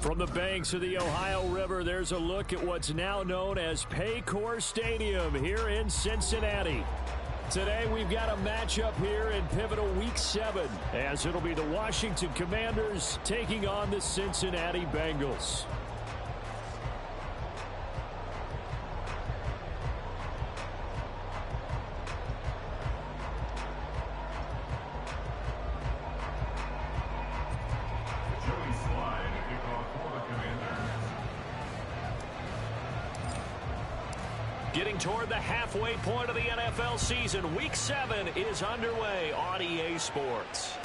From the banks of the Ohio River, there's a look at what's now known as Paycor Stadium here in Cincinnati. Today, we've got a matchup here in pivotal Week 7, as it'll be the Washington Commanders taking on the Cincinnati Bengals. Getting toward the halfway point of the NFL season, Week 7 is underway on EA Sports.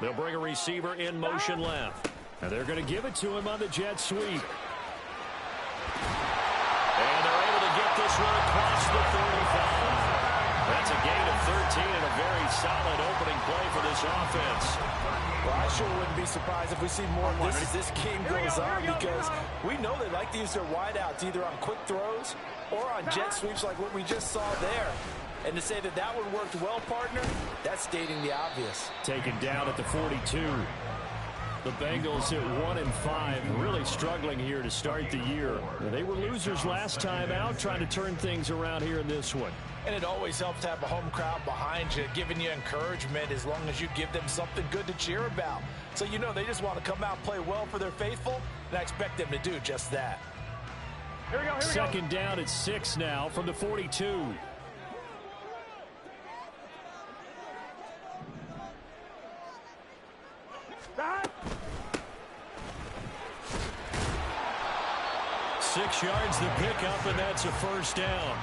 They'll bring a receiver in motion left. And they're going to give it to him on the jet sweep. And they're able to get this one across the 35. That's a gain of 13 and a very solid opening play for this offense. Well, I sure wouldn't be surprised if we see more of this as this game goes on, because we know they like to use their wideouts either on quick throws or on jet sweeps like what we just saw there. And to say that that one worked well, partner, that's stating the obvious. Taken down at the 42. The Bengals at 1-5, really struggling here to start the year. They were losers last time out, trying to turn things around here in this one. And it always helps to have a home crowd behind you, giving you encouragement as long as you give them something good to cheer about. So you know they just want to come out and play well for their faithful, and I expect them to do just that. Here we go. Second down at 6 now from the 42. Back. 6 yards the pickup, and that's a first down.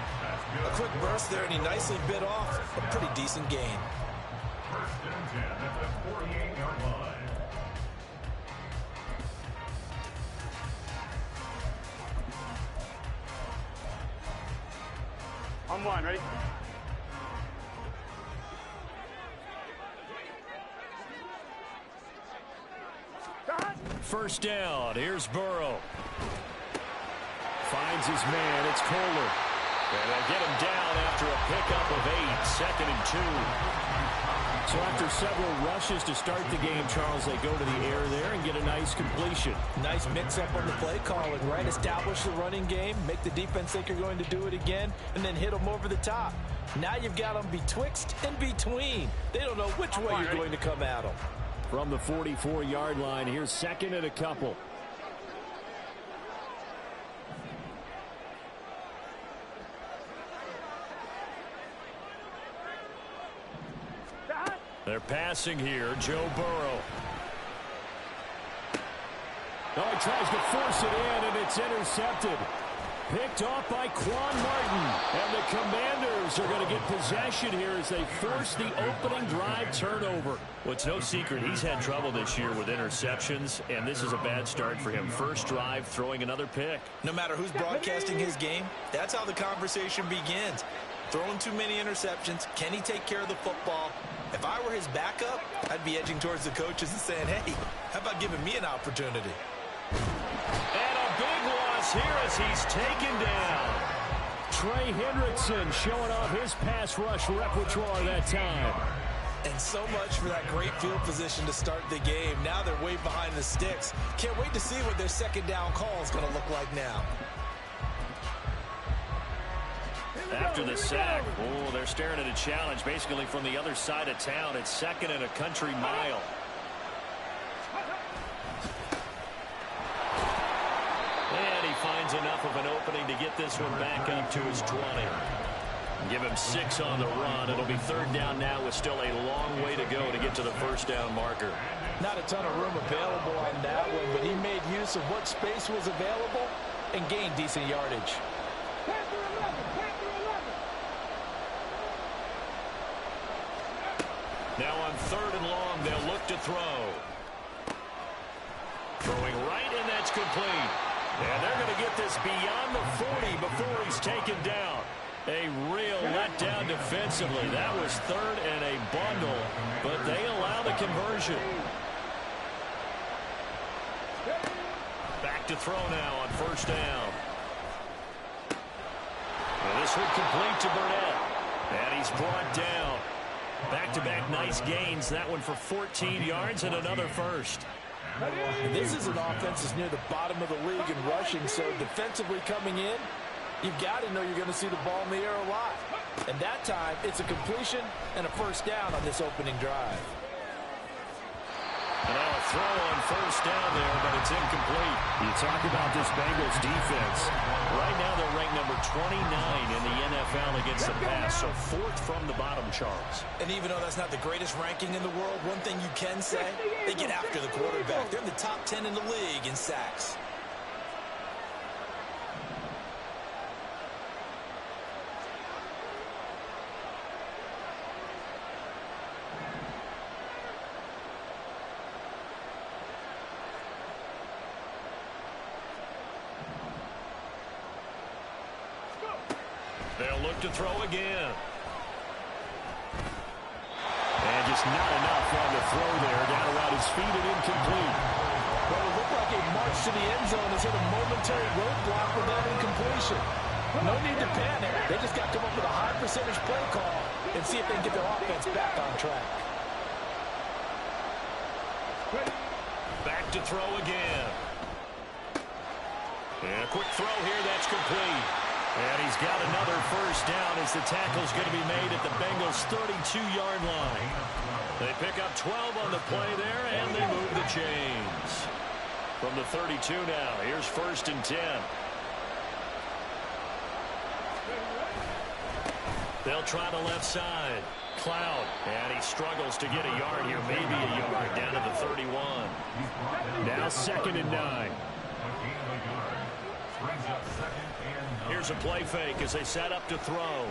A quick burst there, and he nicely bit off a pretty decent gain. First and 10 at the 48-yard line. On one, ready? First down. Here's Burrow. Finds his man. It's Kohler. And they'll get him down after a pickup of 8. Second and 2. So after several rushes to start the game, Charles, they go to the air there and get a nice completion. Nice mix-up on the play calling, right? Establish the running game, make the defense think you're going to do it again, and then hit them over the top. Now you've got them betwixt and between. They don't know which way you're going to come at them. From the 44-yard line, here's second and a couple. They're passing here. Joe Burrow. Oh, he tries to force it in, and it's intercepted. Picked off by Quan Martin. And the Commanders are going to get possession here as they force the opening drive turnover. Well, it's no secret he's had trouble this year with interceptions, and this is a bad start for him. First drive, throwing another pick. No matter who's broadcasting his game, that's how the conversation begins. Throwing too many interceptions. Can he take care of the football? If I were his backup, I'd be edging towards the coaches and saying, hey, how about giving me an opportunity? And a big loss here as he's taken down. Trey Hendrickson showing off his pass rush repertoire that time. And so much for that great field position to start the game. Now they're way behind the sticks. Can't wait to see what their second down call is going to look like now. After the sack, oh, they're staring at a challenge basically from the other side of town. It's second and a country mile. And he finds enough of an opening to get this one back up to his 20. Give him 6 on the run. It'll be third down now with still a long way to go to get to the first down marker. Not a ton of room available on that one, but he made use of what space was available and gained decent yardage. throw. Throwing right, and that's complete. And they're going to get this beyond the 40 before he's taken down. A real letdown defensively. That was third and a bundle, but they allow the conversion. Back to throw now on first down. Well, this one complete to Burnett. And he's brought down. Back-to-back nice gains. That one for 14 yards and another first. This is an offense that's near the bottom of the league in rushing, so defensively coming in, you've got to know you're going to see the ball in the air a lot. And that time, it's a completion and a first down on this opening drive. And now a throw on first down there, but it's incomplete. You talk about this Bengals defense. Right now they're ranked number 29 in the NFL against the pass, so fourth from the bottom, Charles. And even though that's not the greatest ranking in the world, one thing you can say, they get after the quarterback. They're in the top 10 in the league in sacks. They'll look to throw again. And just not enough on the throw there. Down around his feet and incomplete. Well, it looked like a march to the end zone has hit a momentary roadblock with that incompletion. No need to panic. They just got to come up with a high percentage play call and see if they can get their offense back on track. Back to throw again. And a quick throw here. That's complete. And he's got another first down as the tackle's going to be made at the Bengals' 32-yard line. They pick up 12 on the play there, and they move the chains. From the 32 now, here's first and 10. They'll try the left side. Cloud, and he struggles to get a yard here, maybe a yard, down to the 31. Now second and 9. Here's a play fake as they set up to throw.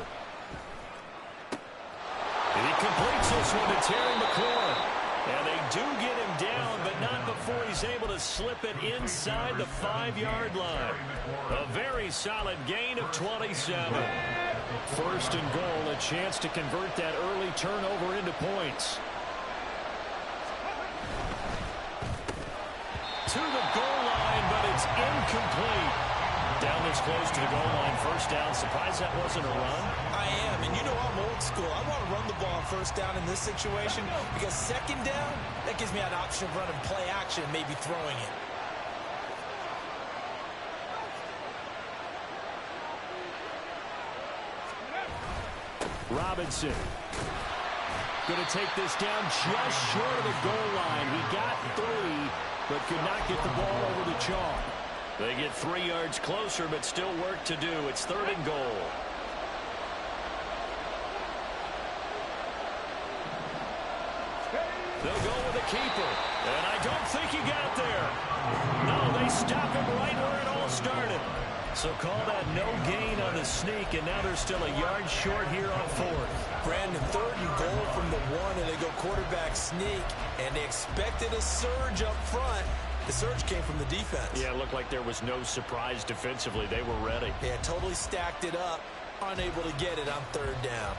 He completes this one to Terry McLaurin. And they do get him down, but not before he's able to slip it inside the 5-yard line. A very solid gain of 27. First and goal, a chance to convert that early turnover into points. To the goal line, but it's incomplete. Down this close to the goal line, first down. Surprised that wasn't a run? I am, and you know I'm old school. I want to run the ball on first down in this situation because second down, that gives me an option of running play action and maybe throwing it. Robinson going to take this down just short of the goal line. He got 3, but could not get the ball over the chalk. They get 3 yards closer, but still work to do. It's third and goal. They'll go with the keeper. And I don't think he got there. No, they stop him right where it all started. So call that no gain on the sneak, and now they're still a yard short here on fourth. Brandon, third and goal from the 1, and they go quarterback sneak, and they expected a surge up front. The surge came from the defense. Yeah, it looked like there was no surprise defensively. They were ready. Yeah, totally stacked it up, unable to get it on third down.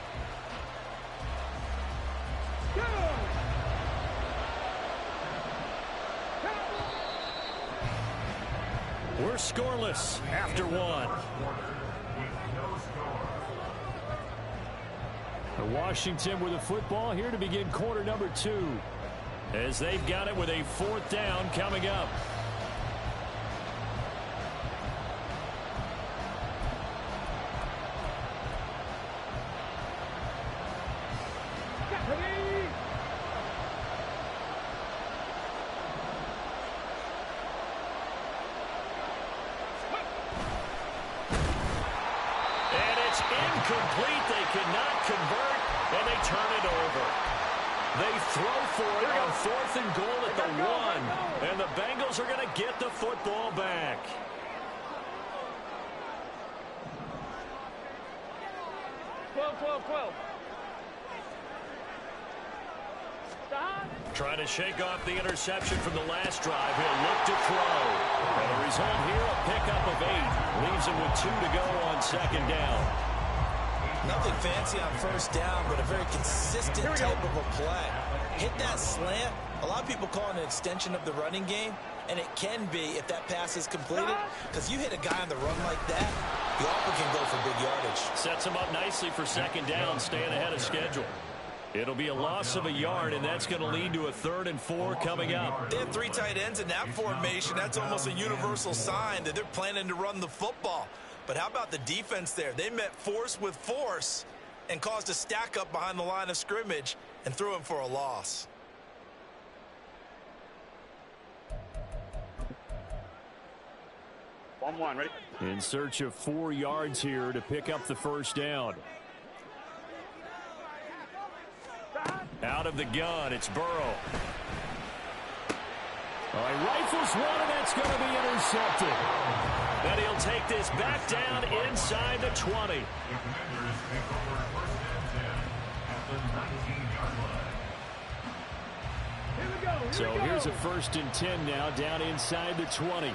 We're scoreless after 1. Washington with the football here to begin quarter number 2. As they've got it with a 4th down coming up. And it's incomplete. They cannot convert, and they turn it over. They throw for it on 4th and goal at the 1. And the Bengals are going to get the football back. Trying to shake off the interception from the last drive. He'll look to throw. And the result here, a pickup of 8. Leaves him with 2 to go on second down. Nothing fancy on first down, but a very consistent type of a play. Hit that slant. A lot of people call it an extension of the running game, and it can be if that pass is completed, because you hit a guy on the run like that, you often can go for big yardage. Sets him up nicely for second down, staying ahead of schedule. It'll be a loss of a yard, and that's going to lead to a 3rd and 4 coming up. They have 3 tight ends in that formation. That's almost a universal sign that they're planning to run the football. But how about the defense there? They met force with force and caused a stack up behind the line of scrimmage and threw him for a loss. One, ready? In search of 4 yards here to pick up the first down. Out of the gun, it's Burrow. All right, rifles one, and that's going to be intercepted. Then he'll take this back down inside the 20. So here's a 1st and 10 now, down inside the 20.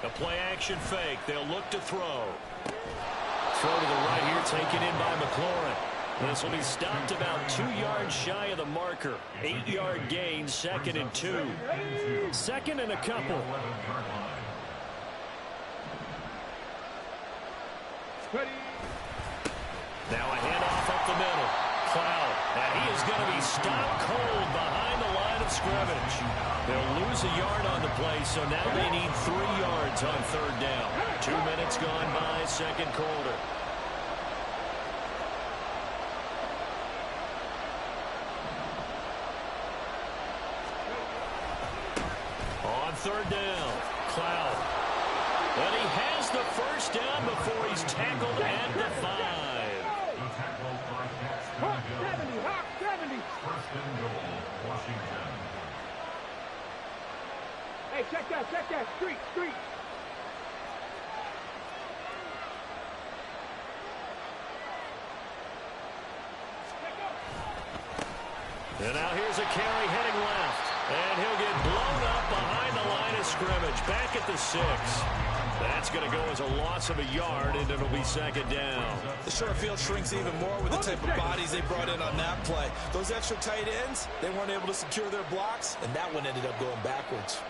A play-action fake. They'll look to throw. Throw to the right here, taken in by McLaurin. This will be stopped about 2 yards shy of the marker. 8-yard gain, 2nd and 2. 2nd and a couple. Now a handoff up the middle. Cloud. And he is going to be stopped cold behind the line of scrimmage. They'll lose a yard on the play, so now they need 3 yards on 3rd down. 2 minutes gone by, 2nd quarter. On 3rd down, Cloud. And he has the first down before he's tackled at the 5. Hawk 70, Hawk 70. 1st and goal, Washington. Hey, check that, street. And now here's a carry heading left. And he'll get blown up behind the line of scrimmage. Back at the 6. That's going to go as a loss of a yard, and it'll be 2nd down. The short field shrinks even more with the type of bodies they brought in on that play. Those extra tight ends, they weren't able to secure their blocks, and that one ended up going backwards.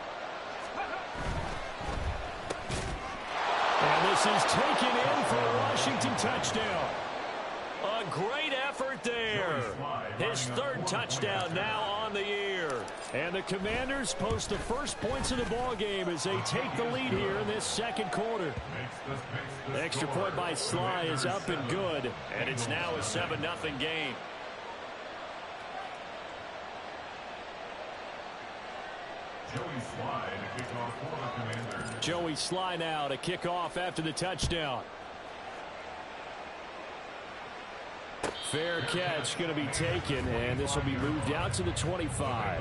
And this is taken in for a Washington touchdown. A great effort there. His 3rd touchdown now on the year. And the Commanders post the first points of the ball game as they take the lead here in this 2nd quarter. The extra point by Sly is up and good. And it's now a 7-0 game. Joey Sly now to kick off after the touchdown. Fair catch going to be taken, and this will be moved out to the 25.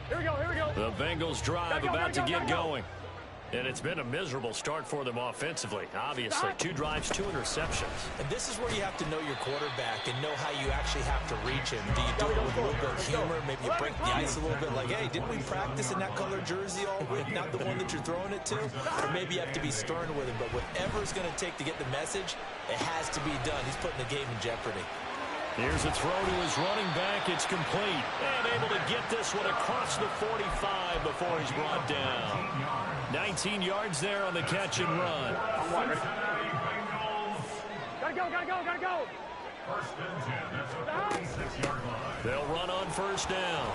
Here we go. The Bengals drive about to get going. And it's been a miserable start for them offensively. Obviously, 2 drives, 2 interceptions. And this is where you have to know your quarterback and know how you actually have to reach him. Do you do it with a little bit of humor? Maybe you break the ice a little bit like, hey, didn't we practice in that color jersey all week, not the one that you're throwing it to? Or maybe you have to be stern with him. But whatever it's going to take to get the message, it has to be done. He's putting the game in jeopardy. Here's a throw to his running back. It's complete. And able to get this one across the 45 before he's brought down. 19 yards there on the catch and run. Gotta go. 1st and 10 at the 46-yard line. They'll run on 1st down.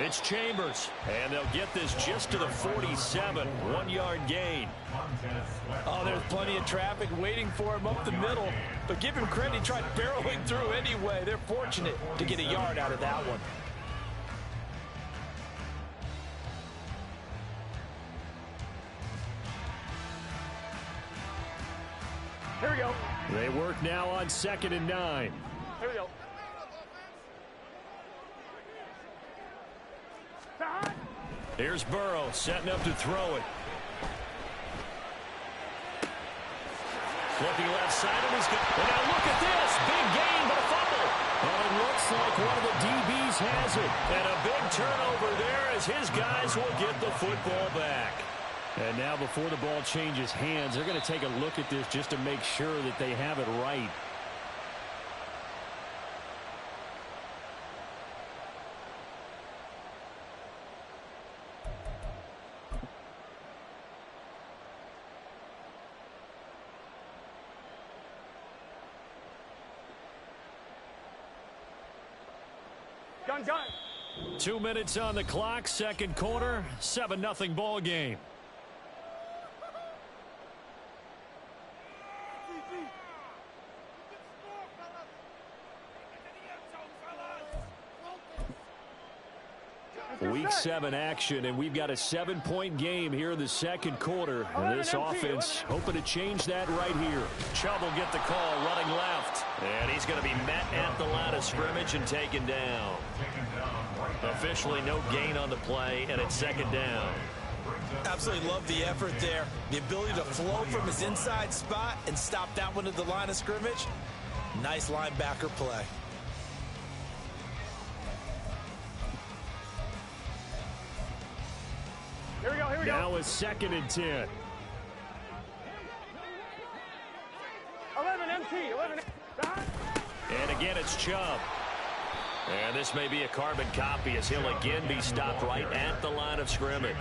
It's Chambers. And they'll get this just to the 47. 1-yard gain. Oh, there's plenty of traffic waiting for him up the middle. But give him credit, he tried barreling through anyway. They're fortunate to get a yard out of that one. Here we go. They work now on 2nd and 9. Here we go. Here's Burrow setting up to throw it. Looking left side, and he's good. And now look at this. Big gain, but a fumble. And it looks like one of the DBs has it. And a big turnover there as his guys will get the football back. And now before the ball changes hands, they're going to take a look at this just to make sure that they have it right. Gun, gun. 2 minutes on the clock, second quarter, 7-0 ball game. Week 7 action, and we've got a 7-point game here in the second quarter. And this offense hoping to change that right here. Chubb will get the call, running left. And he's going to be met at the line of scrimmage and taken down. Officially no gain on the play, and it's second down. Absolutely love the effort there. The ability to flow from his inside spot and stop that one at the line of scrimmage. Nice linebacker play. Here we go, here we go. Now it's 2nd and 10. 11 MT, 11 And again, it's Chubb. And this may be a carbon copy as he'll again be stopped right at the line of scrimmage.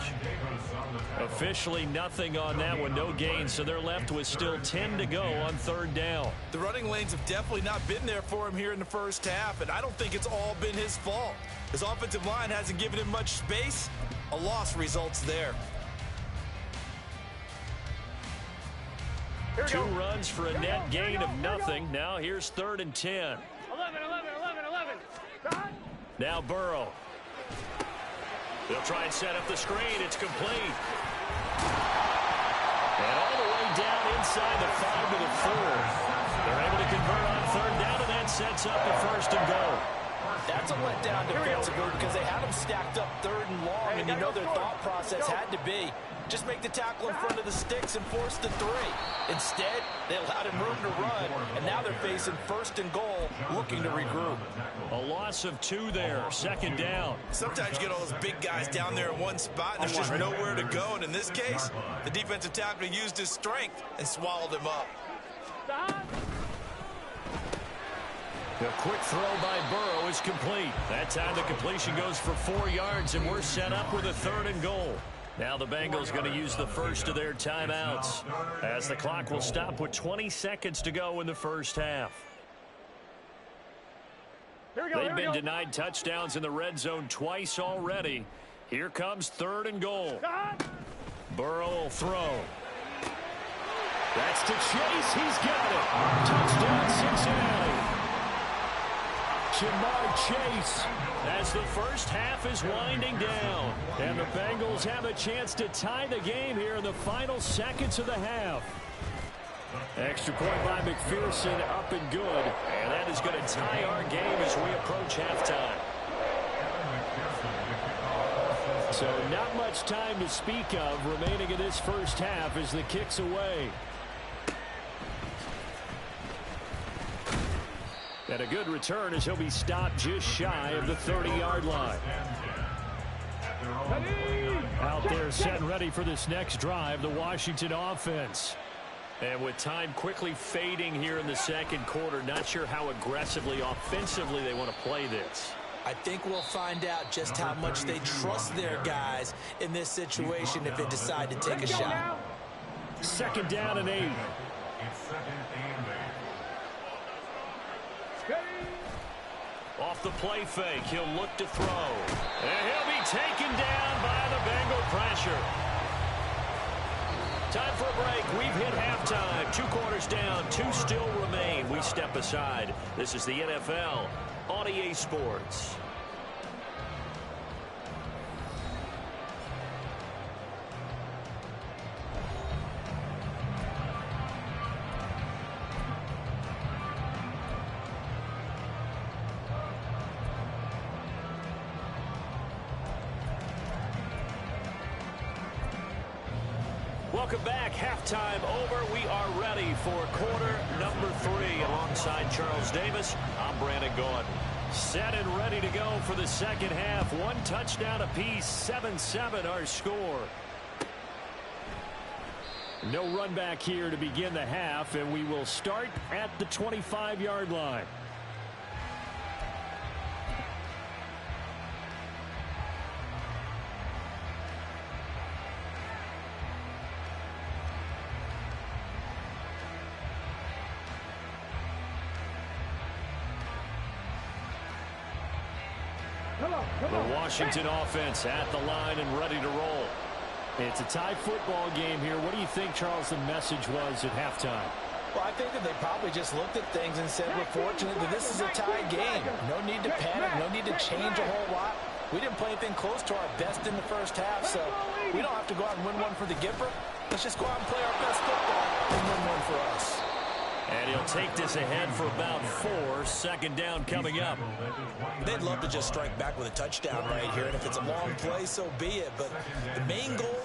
Officially nothing on that one, no gain, so they're left with still 10 to go on 3rd down. The running lanes have definitely not been there for him here in the first half, and I don't think it's all been his fault. His offensive line hasn't given him much space. A loss results there. Two runs for a net gain of nothing. Now here's 3rd and 10. 11, 11, 11, 11. Now Burrow. They'll try and set up the screen. It's complete. And all the way down inside the 5 to the 4. They're able to convert on 3rd down, and that sets up the 1st and goal. That's a letdown defensively because they had him stacked up 3rd and long, and you know their thought process had to be just make the tackle in front of the sticks and force the 3. Instead, they allowed him room to run, and now they're facing 1st and goal, looking to regroup. A loss of 2 there, 2nd down. Sometimes you get all those big guys down there in one spot, and there's just nowhere to go. And in this case, the defensive tackle used his strength and swallowed him up. The quick throw by Burrow is complete. That time the completion goes for 4 yards, and we're set up with a 3rd and goal. Now the Bengals going to use the first of their timeouts as the clock will stop with 20 seconds to go in the first half. They've been denied touchdowns in the red zone twice already. Here comes 3rd and goal. Burrow will throw. That's to Chase. He's got it. Touchdown Cincinnati. Jamar Chase as the first half is winding down. And the Bengals have a chance to tie the game here in the final seconds of the half. Extra point by McPherson, up and good. And that is going to tie our game as we approach halftime. So not much time to speak of remaining in this first half as the kick's away. And a good return as he'll be stopped just shy of the 30-yard line. Out there set and ready for this next drive, the Washington offense. And with time quickly fading here in the second quarter, not sure how aggressively, offensively they want to play this. I think we'll find out just how much they trust their guys in this situation if they decide to take a shot. 2nd down and 8. Off the play fake, he'll look to throw. And he'll be taken down by the Bengal pressure. Time for a break. We've hit halftime. 2 quarters down, 2 still remain. We step aside. This is the NFL on EA Sports. Welcome back. Halftime over. We are ready for quarter number 3. Alongside Charles Davis, I'm Brandon Gaudin. Set and ready to go for the second half. 1 touchdown apiece. 7-7 our score. No run back here to begin the half, and we will start at the 25-yard line. The Washington offense at the line and ready to roll. It's a tie football game here. What do you think, Charles, the message was at halftime? Well, I think that they probably just looked at things and said, we're fortunate that this is a tie game. No need to panic. No need to change a whole lot. We didn't play anything close to our best in the first half, so we don't have to go out and win one for the Gipper. Let's just go out and play our best football and win one for us. And he'll take this ahead for about 4. Second down coming up. They'd love to just strike back with a touchdown right here, and if it's a long play, so be it. But the main goal,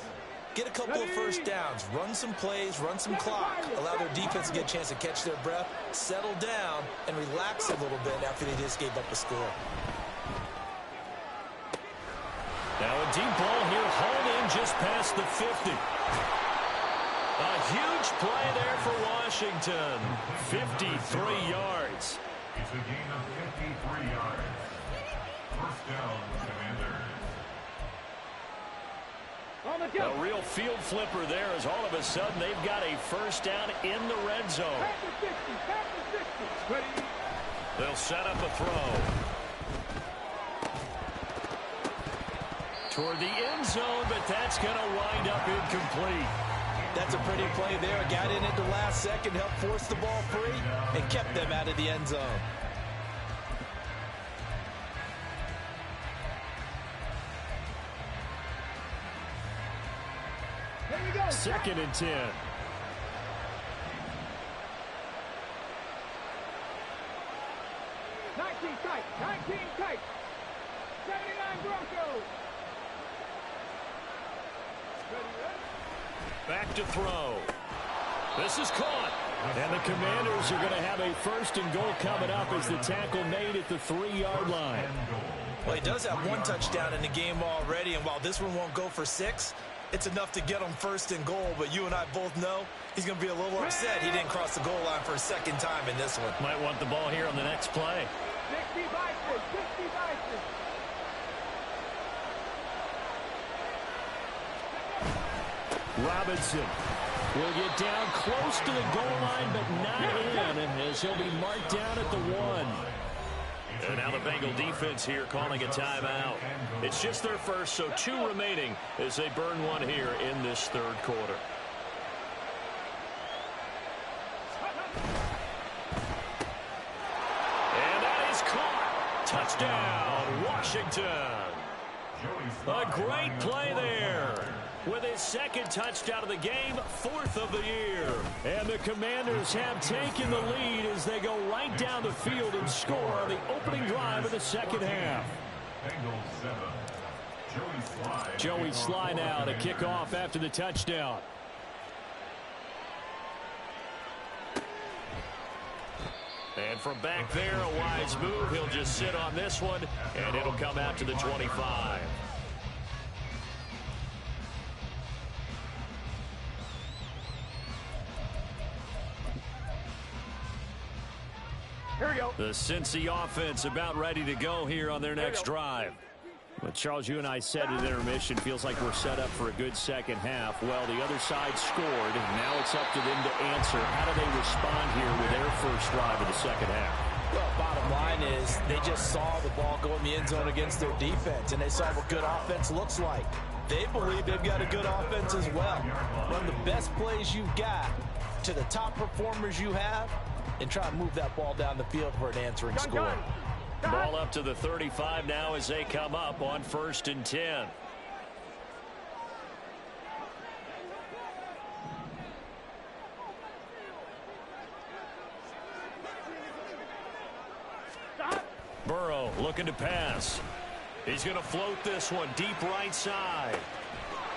get a couple of first downs, run some plays, run some clock, allow their defense to get a chance to catch their breath, settle down, and relax a little bit after they just gave up a score. Now a deep ball here, hauled in just past the 50. A huge play there for Washington. 53 yards. It's a gain of 53 yards. First down, Commanders. A real field flipper there as all of a sudden they've got a first down in the red zone. They'll set up a throw. Toward the end zone, but that's going to wind up incomplete. That's a pretty play there. Got in at the last second, helped force the ball free, and kept them out of the end zone. Second and 10. 19 tight. 79 Broncos. Back to throw. This is caught. And the Commanders are going to have a first and goal coming up as the tackle made at the 3-yard line. Well, he does have 1 touchdown in the game already, and while this one won't go for 6, it's enough to get him first and goal. But you and I both know he's going to be a little upset he didn't cross the goal line for a second time in this one. Might want the ball here on the next play. 60 Bison. 60 Bison. Robinson will get down close to the goal line, but not in, as he'll be marked down at the 1. And now the Bengal defense here calling a timeout. It's just their first, so 2 remaining as they burn one here in this third quarter. And that is caught. Touchdown, Washington. A great play there. With his second touchdown of the game, 4th of the year. And the Commanders have taken the lead as they go right down the field and score on the opening drive of the second half. Joey Sly now to kick off after the touchdown. And from back there, a wise move. He'll just sit on this one, and it'll come out to the 25. Here we go. The Cincy offense about ready to go here on their next drive. But Charles, you and I said at intermission, feels like we're set up for a good second half. Well, the other side scored, and now it's up to them to answer. How do they respond here with their first drive of the second half? Well, bottom line is they just saw the ball go in the end zone against their defense, and they saw what good offense looks like. They believe they've got a good offense as well. Run the best plays you've got to the top performers you have, and try and move that ball down the field for an answering score. Ball up to the 35 now as they come up on 1st and 10. Burrow looking to pass. He's going to float this one deep right side.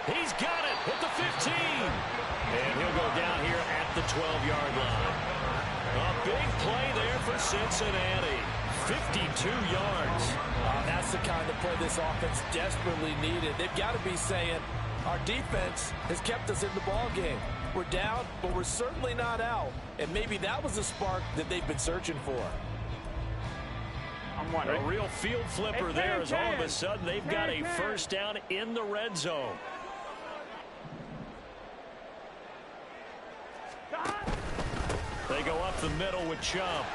He's got it at the 15. And he'll go down here at the 12-yard line. A big play there for Cincinnati. 52 yards. That's the kind of play this offense desperately needed. They've got to be saying, our defense has kept us in the ball game. We're down, but we're certainly not out. And maybe that was the spark that they've been searching for. A real field flipper there as all of a sudden they've got a first down in the red zone. They go up the middle with Chubb.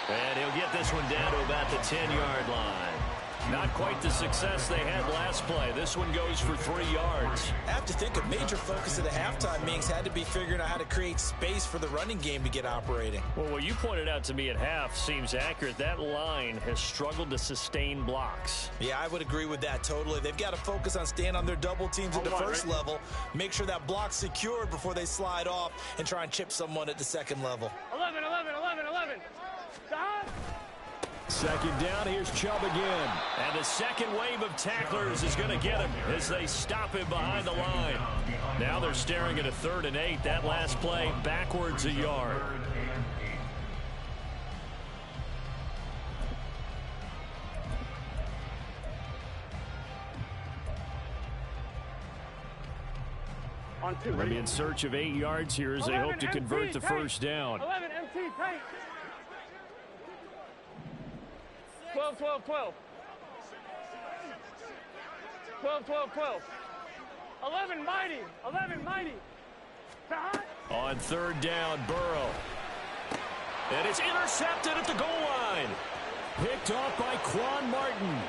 And he'll get this one down to about the 10-yard line. Not quite the success they had last play. This one goes for 3 yards. I have to think a major focus of the halftime meetings had to be figuring out how to create space for the running game to get operating. Well, what you pointed out to me at half seems accurate. That line has struggled to sustain blocks. Yeah, I would agree with that totally. They've got to focus on staying on their double teams at the first level, make sure that block's secured before they slide off and try and chip someone at the second level. 11. Stop. Second down, here's Chubb again. And the second wave of tacklers is going to get him as they stop him behind the line. Now they're staring at a 3rd and 8. That last play backwards a yard. On 2. They'll be in search of 8 yards here as they hope to convert the first down. 11 MT tight. 12. 11 mighty. On 3rd down, Burrow. And it's intercepted at the goal line. Picked off by Quan Martin.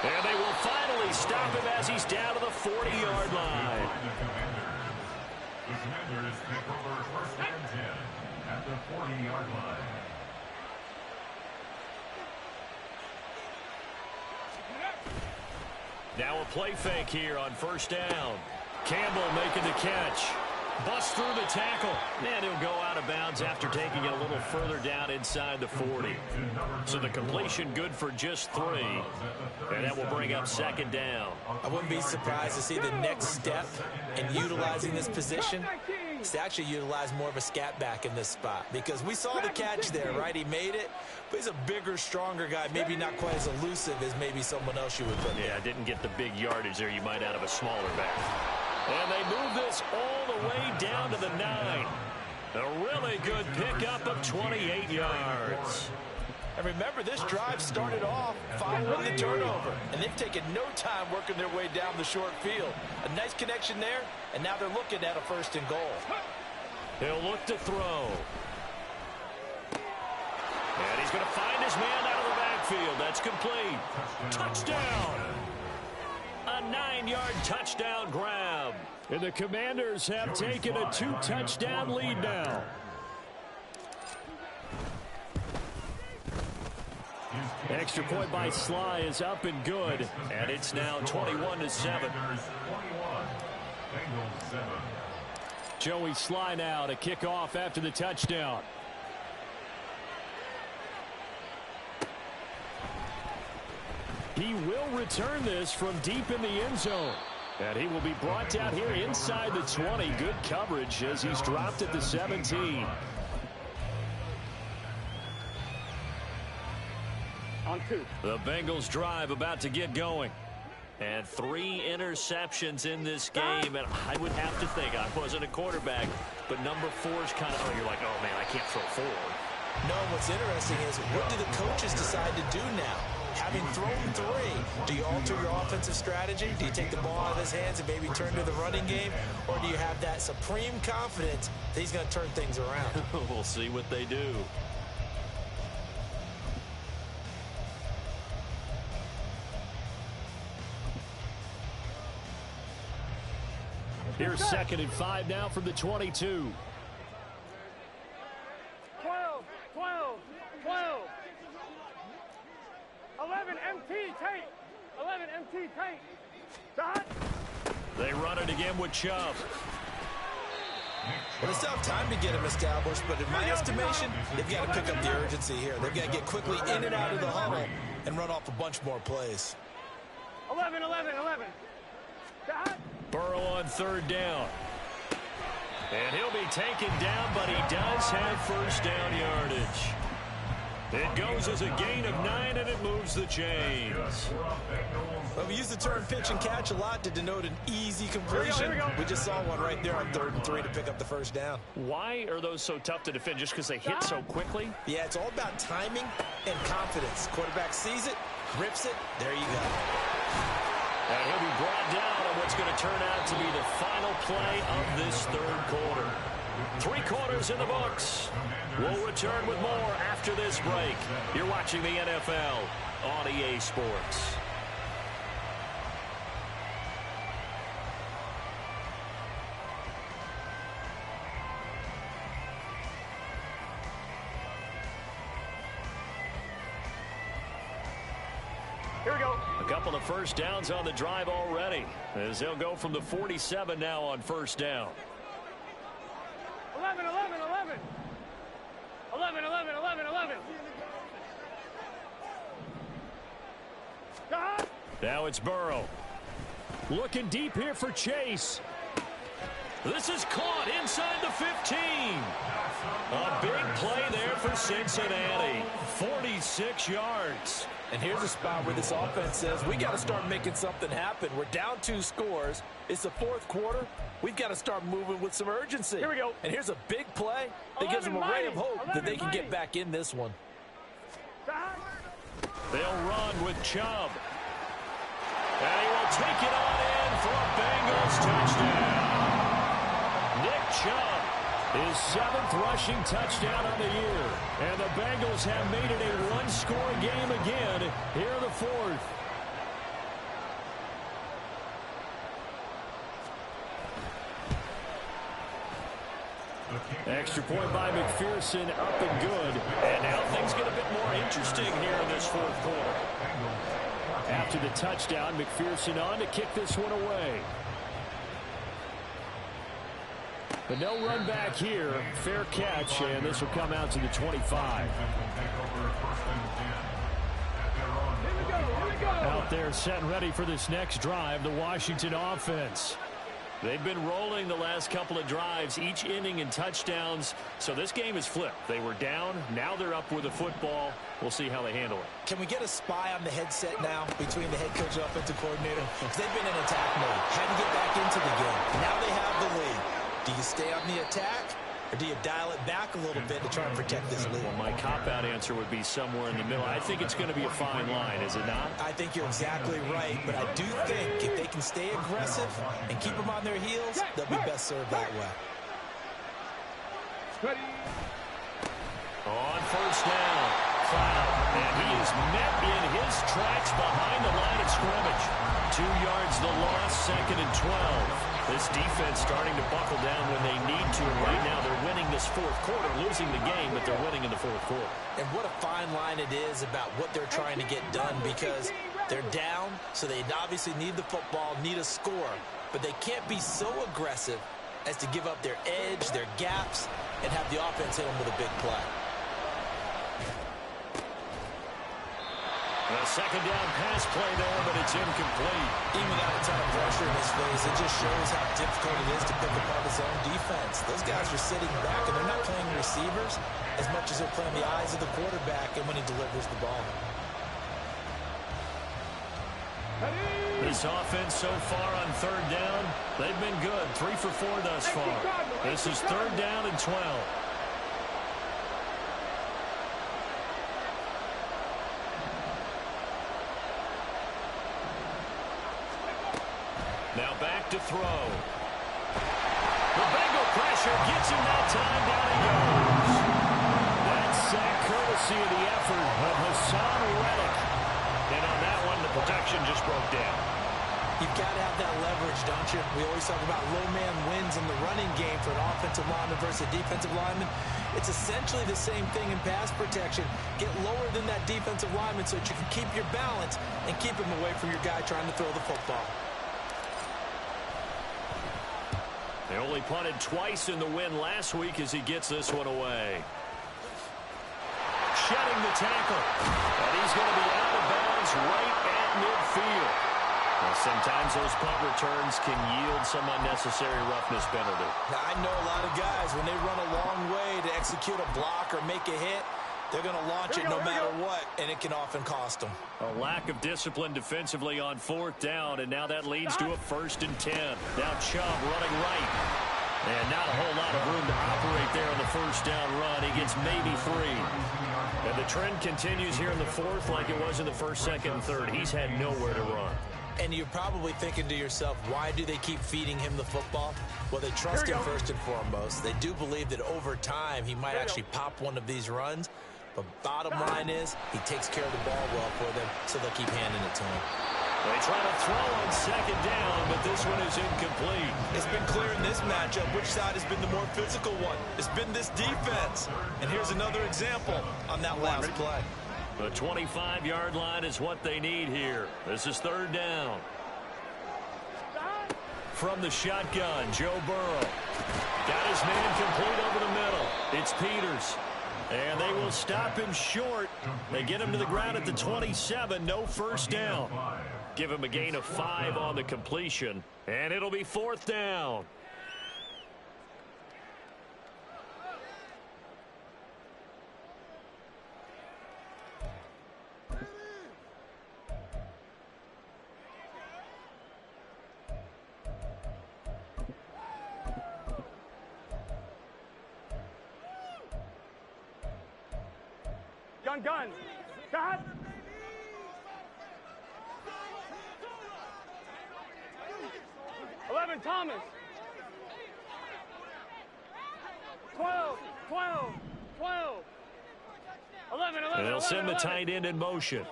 And they will finally stop him as he's down to the 40-yard line. The Commanders take over first and 10 at the 40-yard line. Now a play fake here on first down. Campbell making the catch. Busts through the tackle. And he'll go out of bounds after taking it a little further down inside the 40. So the completion good for just 3. And that will bring up second down. I wouldn't be surprised to see the next step in utilizing this position is to actually utilize more of a scat back in this spot. Because we saw the catch there, right? He made it, but he's a bigger, stronger guy. Maybe not quite as elusive as maybe someone else you would put there. Yeah, didn't get the big yardage there you might out of a smaller back. And they move this all the way down to the 9. A really good pickup of 28 yards. And remember, this drive started off following the turnover. And they've taken no time working their way down the short field. A nice connection there, and now they're looking at a 1st and goal. He'll look to throw. And he's going to find his man out of the backfield. That's complete. Touchdown. A 9-yard touchdown grab. And the Commanders have taken a 2-touchdown lead now. Extra point by Sly is up and good. And it's now 21-7. Joey Sly now to kick off after the touchdown. He will return this from deep in the end zone. And he will be brought down here inside the 20. Good coverage as he's dropped at the 17. On 2. The Bengals drive about to get going. And 3 interceptions in this game. And I would have to think, I wasn't a quarterback, but number 4 is kind of, you're like, oh, man, I can't throw 4. No, what's interesting is what do the coaches decide to do now? Having thrown 3, do you alter your offensive strategy? Do you take the ball out of his hands and maybe turn to the running game? Or do you have that supreme confidence that he's going to turn things around? We'll see what they do. Here's 2nd and 5 now from the 22. 12. 11 MT tight. 11 MT tight. Dot. They run it again with Chubb. Well, they still have time to get him established, but in my estimation, they've got to pick up the urgency here. They've got to get quickly in and out of the huddle and run off a bunch more plays. 11, 11, 11. Burrow on third down. And he'll be taken down, but he does have first down yardage. It goes as a gain of 9, and it moves the chains. Well, we use the term pitch and catch a lot to denote an easy completion. Here we go. We just saw one right there on 3rd and 3 to pick up the first down. Why are those so tough to defend? Just because they hit so quickly? Yeah, it's all about timing and confidence. Quarterback sees it, grips it, there you go. And he'll be brought down on what's going to turn out to be the final play of this 3rd quarter. 3 quarters in the books. We'll return with more after this break. You're watching the NFL on EA Sports. Here we go. A couple of first downs on the drive already, as they'll go from the 47 now on first down. 11, 11, 11. 11, 11, 11, 11. Now it's Burrow. Looking deep here for Chase. This is caught inside the 15. A big play there for Cincinnati. 46 yards. And here's a spot where this offense says, we got to start making something happen. We're down 2 scores. It's the 4th quarter. We've got to start moving with some urgency. Here we go. And here's a big play that gives them a ray of hope that they can get back in this one. They'll run with Chubb. And he will take it on in for a Bengals touchdown. Nick Chubb, his 7th rushing touchdown of the year. And the Bengals have made it a one-score game again here in the 4th. Extra point by McPherson, up and good. And now things get a bit more interesting here in this 4th quarter. After the touchdown, McPherson on to kick this one away. But no run back here. Fair catch, and this will come out to the 25. Out there set and ready for this next drive, the Washington offense. They've been rolling the last couple of drives, each inning in touchdowns. So this game is flipped. They were down. Now they're up with the football. We'll see how they handle it. Can we get a spy on the headset now between the head coach and offensive coordinator? Because they've been in attack mode. Had to get back into the game. Now they have the lead. Do you stay on the attack, or do you dial it back a little bit to try and protect this lead? Well, my cop-out answer would be somewhere in the middle. I think it's going to be a fine line, is it not? I think you're exactly right, but I do think if they can stay aggressive and keep them on their heels, they'll be best served that way. Ready. On first down, Cloud, and he is met in his tracks behind the line of scrimmage. 2 yards the loss, 2nd and 12. This defense starting to buckle down when they need to. And right now they're winning this 4th quarter, losing the game, but they're winning in the 4th quarter. And what a fine line it is about what they're trying to get done, because they're down, so they obviously need the football, need a score. But they can't be so aggressive as to give up their edge, their gaps, and have the offense hit them with a big play. A 2nd down pass play there, but it's incomplete. Even without a ton of pressure in his face, it just shows how difficult it is to pick apart his own defense. Those guys are sitting back, and they're not playing receivers as much as they're playing the eyes of the quarterback and when he delivers the ball. This offense so far on 3rd down, they've been good. 3 for 4 thus far. This is 3rd down and 12. Now back to throw. The Bengal pressure gets him that time. Down he goes. That sack courtesy of the effort of Hassan Reddick. And on that one, the protection just broke down. You've got to have that leverage, don't you? We always talk about low man wins in the running game for an offensive lineman versus a defensive lineman. It's essentially the same thing in pass protection. Get lower than that defensive lineman so that you can keep your balance and keep him away from your guy trying to throw the football. They only punted twice in the win last week as he gets this one away. Shedding the tackle. And he's going to be out of bounds right at midfield. Well, sometimes those punt returns can yield some unnecessary roughness penalty. Now, I know a lot of guys, when they run a long way to execute a block or make a hit, they're going to launch it no matter what, and it can often cost them. A lack of discipline defensively on 4th down, and now that leads to a 1st and 10. Now Chubb running right. And not a whole lot of room to operate there on the 1st down run. He gets maybe 3. And the trend continues here in the 4th like it was in the 1st, 2nd, and 3rd. He's had nowhere to run. And you're probably thinking to yourself, why do they keep feeding him the football? Well, they trust him first and foremost. They do believe that over time he might actually pop one of these runs. But bottom line is he takes care of the ball well for them, so they'll keep handing it to him. They try to throw on 2nd down, but this one is incomplete. It's been clear in this matchup which side has been the more physical one. It's been this defense. And here's another example on that last play. The 25-yard line is what they need here. This is 3rd down. From the shotgun, Joe Burrow. Got his man complete over the middle. It's Peters. And they will stop him short. They get him to the ground at the 27. No 1st down. Give him a gain of 5 on the completion. And it'll be 4th down. Gun. Got. Thomas. 12. 11. And they'll send the tight end in motion.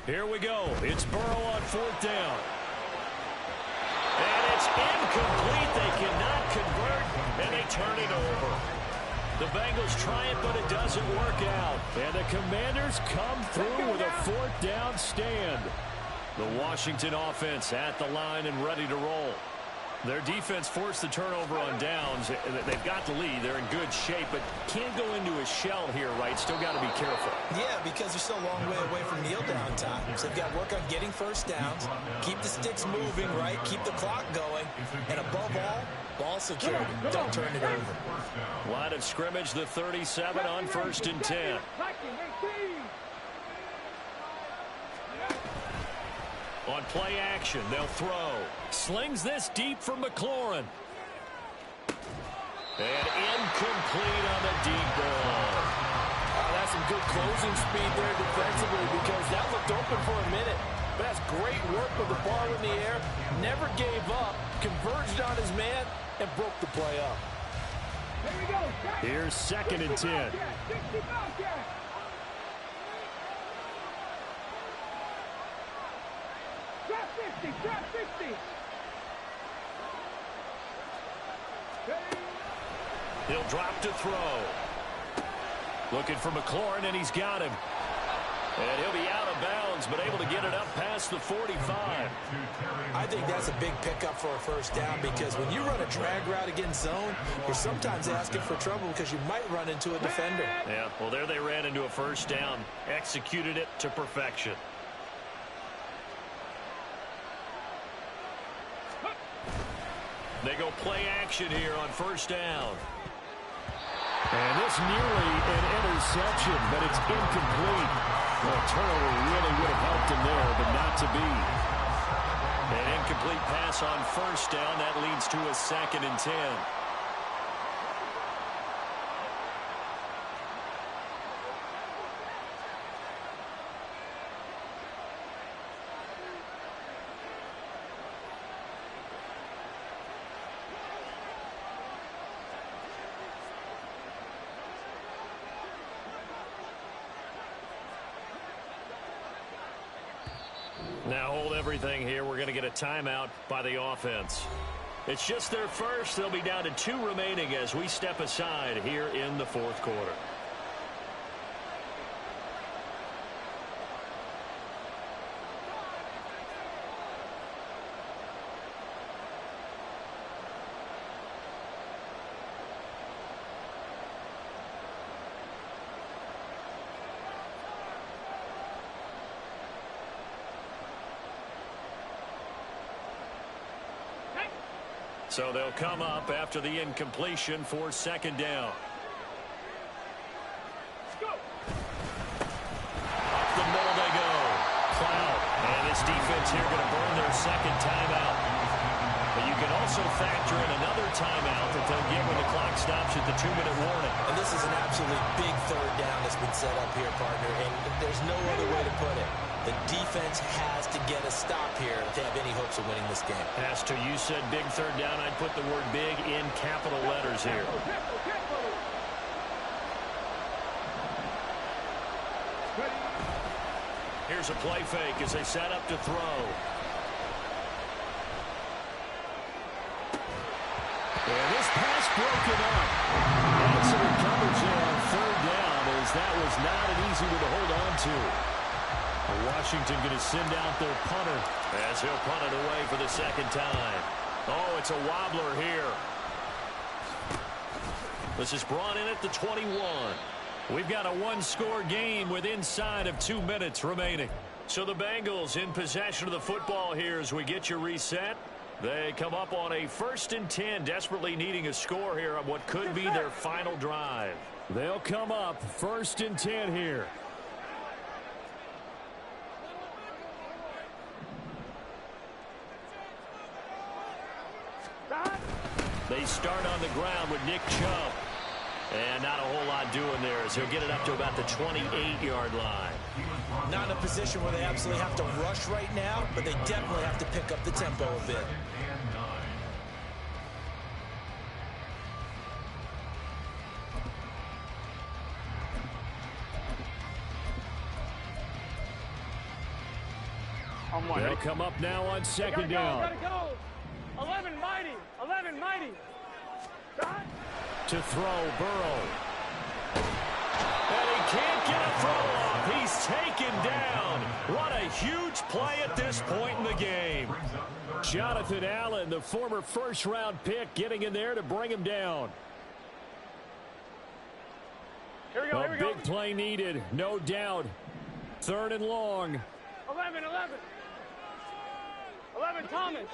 Here we go. It's Burrow on 4th down. And it's incomplete. They cannot convert, and they turn it over. The Bengals try it, but it doesn't work out. And the Commanders come through with a 4th down stand. The Washington offense at the line and ready to roll. Their defense forced the turnover on downs. They've got the lead. They're in good shape, but can't go into a shell here, right? Still got to be careful. Yeah, because they're still a long way away from kneel down time. So they've got to work on getting 1st downs, keep the sticks moving, right? Keep the clock going. And above all, ball security. Don't turn it over. Line of scrimmage, the 37 on 1st and 10. On play action, they'll throw. Slings this deep for McLaurin. And incomplete on the deep ball. That's some good closing speed there defensively because that looked open for a minute. But that's great work with the ball in the air. Never gave up. Converged on his man and broke the play up. Here's 2nd and 10. Drop 50. He'll drop to throw. Looking for McLaurin, and he's got him. And he'll be out of bounds, but able to get it up past the 45. I think that's a big pickup for a 1st down because when you run a drag route against zone, you're sometimes asking for trouble because you might run into a defender. Yeah, well, there they ran into a 1st down. Executed it to perfection. They go play action here on 1st down. And this nearly an interception, but it's incomplete. Well, turnover really would have helped him there, but not to be. An incomplete pass on 1st down. That leads to a 2nd and 10. Now hold everything here. We're going to get a timeout by the offense. It's just their first. They'll be down to 2 remaining as we step aside here in the 4th quarter. So they'll come up after the incompletion for second down. Up the middle they go. Cloud. And this defense here going to burn their second timeout. But you can also factor in another timeout that they'll give when the clock stops at the 2-minute warning. And this is an absolutely big third down that's been set up here, partner. And there's no other way to put it. The defense has to get a stop here to have any hopes of winning this game. As to you said big third down, I'd put the word big in capital letters here. Here's a play fake as they set up to throw. And this pass broken up. Excellent coverage there on third down, as that was not an easy one to hold on to. Washington going to send out their punter as he'll punt it away for the second time. Oh, it's a wobbler here. This is brought in at the 21. We've got a one-score game with inside of 2 minutes remaining. So the Bengals in possession of the football here as we get you reset. They come up on a 1st and 10, desperately needing a score here on what could be their final drive. They'll come up 1st and 10 here. They start on the ground with Nick Chubb. And not a whole lot doing there as he'll get it up to about the 28-yard line. Not in a position where they absolutely have to rush right now, but they definitely have to pick up the tempo a bit. They'll come up now on second down. Gotta go. 11 mighty. 11 mighty. To throw, Burrow. And he can't get a throw off. He's taken down. What a huge play at this point in the game. Jonathan Allen, the former first-round pick, getting in there to bring him down. Here we go, here we go. A big play needed, no doubt. 3rd and long. 11, 11. 11, Thomas.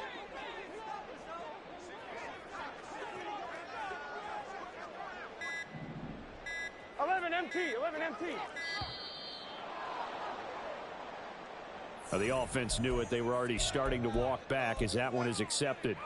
11 MT, 11 MT. The offense knew it. They were already starting to walk back as that one is accepted.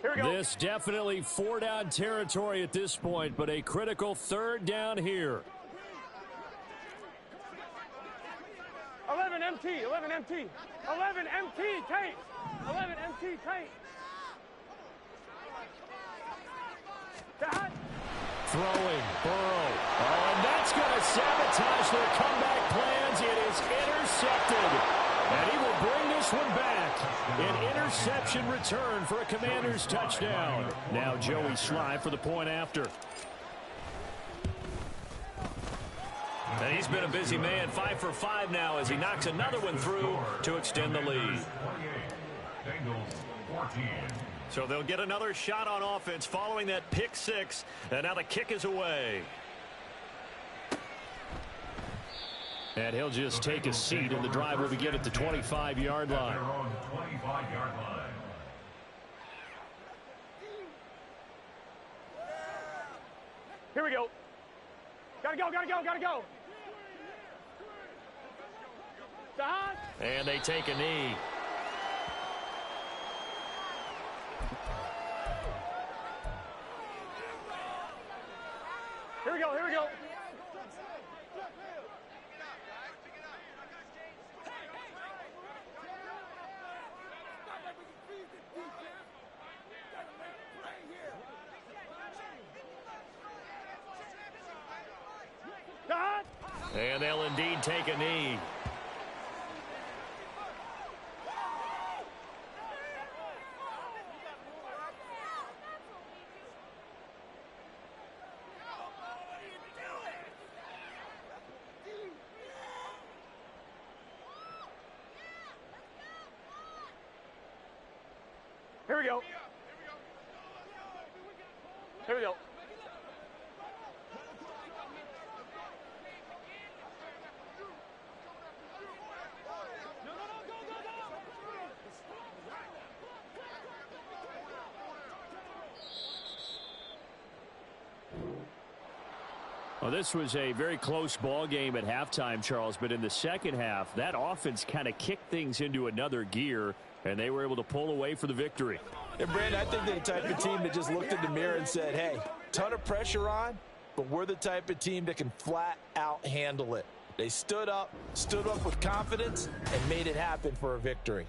Here we go. This definitely 4-down territory at this point, but a critical 3rd down here. 11 MT, 11 MT. 11 MT, Tate. 11 MT, Tate. Dad. Throwing, Burrow. Oh, and that's going to sabotage their comeback plans. It is intercepted. And he will bring this one back. An interception return for a Commanders touchdown. Now Joey Sly for the point after. And he's been a busy man, 5 for 5 now as he knocks another one through to extend the lead. So they'll get another shot on offense following that pick 6, and now the kick is away. And he'll just take a seat, and the drive will begin at the 25-yard line. Here we go. Gotta go, gotta go, gotta go. Dad. And they take a knee. Here we go, here we go. Dad. And they'll indeed take a knee. Here we go. Here we go. Well, this was a very close ball game at halftime, Charles, but in the second half, that offense kind of kicked things into another gear, and they were able to pull away for the victory. And, Brandon, I think they're the type of team that just looked in the mirror and said, hey, ton of pressure on, but we're the type of team that can flat out handle it. They stood up with confidence, and made it happen for a victory.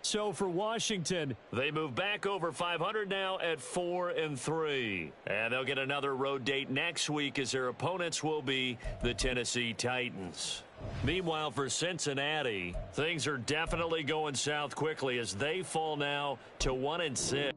So for Washington, they move back over 500 now at 4-3. And they'll get another road date next week as their opponents will be the Tennessee Titans. Meanwhile, for Cincinnati, things are definitely going south quickly as they fall now to 1-6.